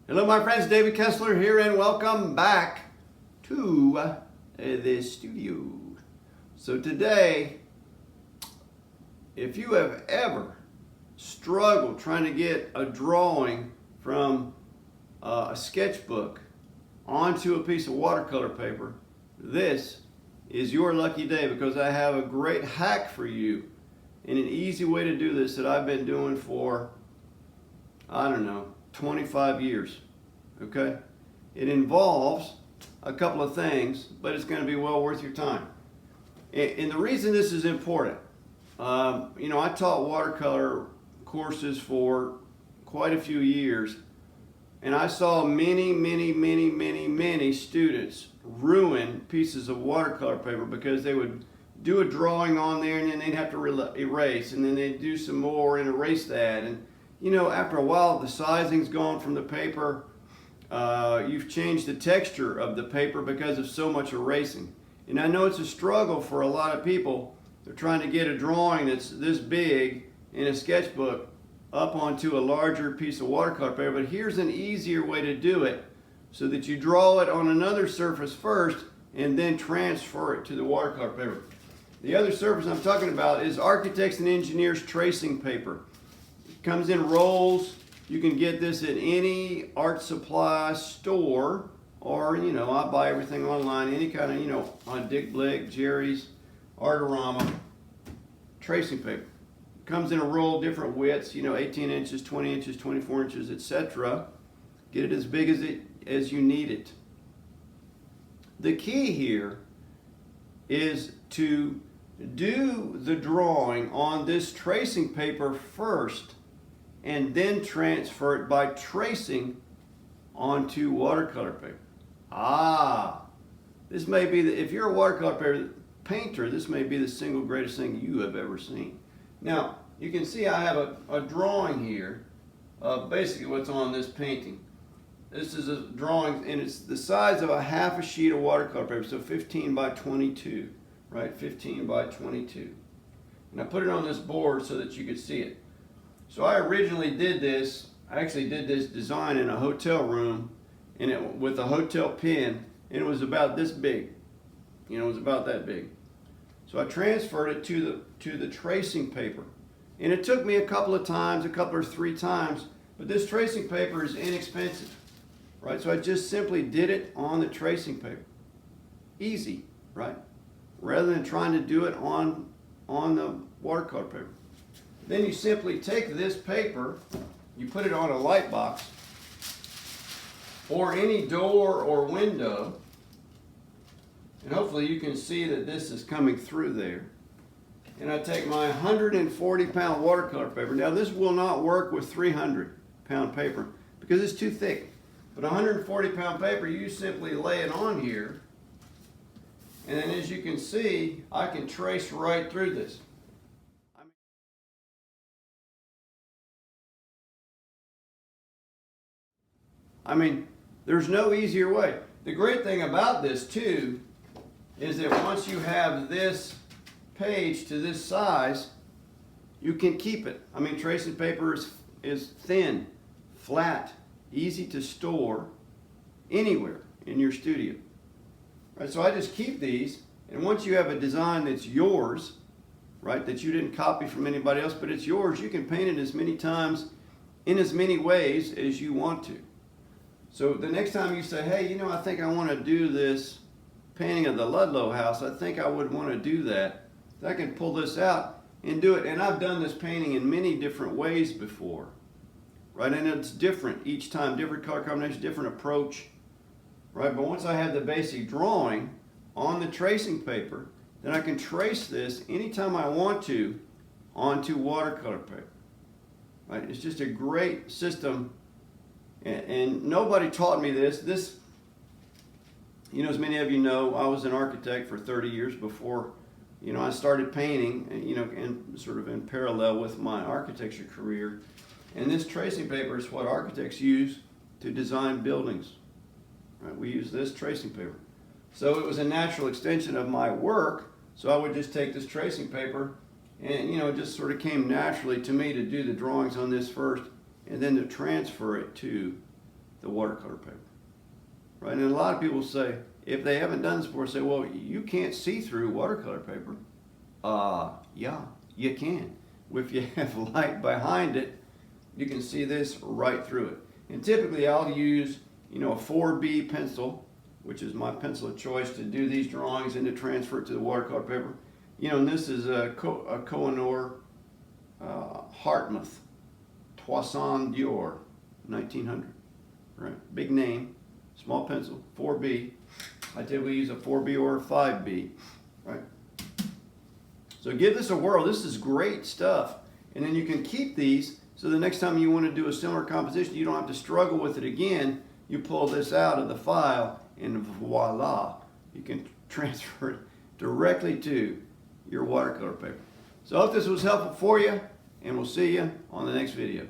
Hello my friends, David Kessler here and welcome back to the studio. So today, if you have ever struggled trying to get a drawing from a sketchbook onto a piece of watercolor paper, this is your lucky day because I have a great hack for you and an easy way to do this that I've been doing for, I don't know, 25 years, okay? It involves a couple of things, but it's going to be well worth your time. And the reason this is important, I taught watercolor courses for quite a few years, and I saw many students ruin pieces of watercolor paper because they would do a drawing on there and then they'd have to erase, and then they'd do some more and erase that. And after a while, the sizing's gone from the paper. You've changed the texture of the paper because of so much erasing. And I know it's a struggle for a lot of people. They're trying to get a drawing that's this big in a sketchbook up onto a larger piece of watercolor paper. But here's an easier way to do it so that you draw it on another surface first and then transfer it to the watercolor paper. The other surface I'm talking about is architects and engineers tracing paper. Comes in rolls. You can get this at any art supply store, or I buy everything online, any kind of on Blick, Jerry's, Artarama. Tracing paper comes in a roll, different widths, 18 inches, 20 inches, 24 inches, etc. Get it as big as you need it. The key here is to do the drawing on this tracing paper first and then transfer it by tracing onto watercolor paper. This may be, if you're a watercolor paper painter, this may be the single greatest thing you have ever seen. Now, you can see I have a drawing here of basically what's on this painting. This is a drawing, and it's the size of a half a sheet of watercolor paper, so 15 by 22, right? 15 by 22. And I put it on this board so that you could see it. So I originally did this, I actually did this design in a hotel room with a hotel pen, and it was about this big. It was about that big. So I transferred it to the tracing paper. And it took me a couple or three times, but this tracing paper is inexpensive, right? So I just simply did it on the tracing paper. Easy, right? Rather than trying to do it on the watercolor paper. Then you simply take this paper, you put it on a light box or any door or window, and hopefully you can see that this is coming through there. And I take my 140-pound watercolor paper. Now this will not work with 300-pound paper because it's too thick. But 140-pound paper, you simply lay it on here, and then as you can see, I can trace right through this. I mean, there's no easier way. The great thing about this too is that once you have this page to this size, you can keep it. I mean, tracing paper is thin, flat, easy to store anywhere in your studio. Right, so I just keep these, and once you have a design that's yours, right, that you didn't copy from anybody else, but it's yours, you can paint it as many times in as many ways as you want to. So the next time you say, hey, I think I want to do this painting of the Ludlow house, I think I would want to do that. So I can pull this out and do it. And I've done this painting in many different ways before, right? And it's different each time, different color combination, different approach, right? But once I have the basic drawing on the tracing paper, then I can trace this anytime I want to onto watercolor paper, right? It's just a great system. And nobody taught me this. As many of you know, I was an architect for 30 years before, I started painting, and sort of in parallel with my architecture career. And this tracing paper is what architects use to design buildings. Right? We use this tracing paper. So it was a natural extension of my work. So I would just take this tracing paper, and it just sort of came naturally to me to do the drawings on this first, and then to transfer it to the watercolor paper. Right? And a lot of people say, if they haven't done this before, say, well, you can't see through watercolor paper. Yeah, you can. If you have light behind it, you can see this right through it. And typically I'll use, a 4B pencil, which is my pencil of choice to do these drawings and to transfer it to the watercolor paper. And this is a Kohinoor Hartmouth Toison d'Or, 1900. Right, big name, small pencil, 4B. I typically use a 4B or a 5B. Right. So give this a whirl. This is great stuff. And then you can keep these so the next time you want to do a similar composition, you don't have to struggle with it again. You pull this out of the file and voila, you can transfer it directly to your watercolor paper. So I hope this was helpful for you, and we'll see you on the next video.